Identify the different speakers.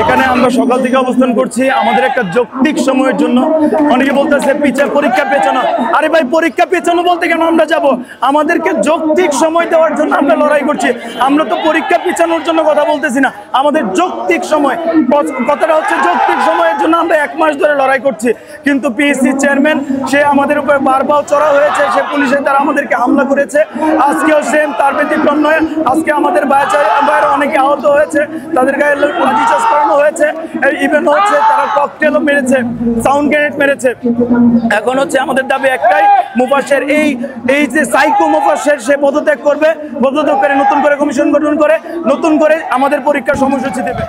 Speaker 1: এখানে আমরা সকাল থেকে অবস্থান করছি আমাদের একটা যৌক্তিক সময়ের জন্য। অনেকে বলতেছে পরীক্ষা পেছানো। আরে ভাই, পরীক্ষা পেছানো বলতে কেন আমরা যাব? আমাদেরকে যৌক্তিক সময় দেওয়ার জন্য আমরা লড়াই করছি। আমরা তো পরীক্ষা পেছানোর জন্য কথা বলতেছি না, আমাদের যৌক্তিক সময়। কথাটা হচ্ছে যৌক্তিক সময়ের জন্য আমরা 1 মাস ধরে লড়াই করছি। কিন্তু পিএসসি চেয়ারম্যান সে আমাদের উপরে বারবার চড়া হয়েছে, সে পুলিশের দ্বারা আমাদেরকে হামলা করেছে। আজকেও সেম, তার ব্যতিক্রম নয়। আজকে আমাদের বাইরে অনেকে আহত হয়েছে, তাদের গায়ে লাঠিচার্জ করানো হয়েছে। ইভেন হচ্ছে তারা ককটেলও মেরেছে, সাউন্ড গ্রেনেড মেরেছে। এখন হচ্ছে আমাদের দাবি একটাই, মুফাসের এই যে সাইকো মুফাসের, সে পদত্যাগ করবে। পদত্যাগ করে নতুন করে কমিশন গঠন করে নতুন করে আমাদের পরীক্ষার সময়সূচি দেবে।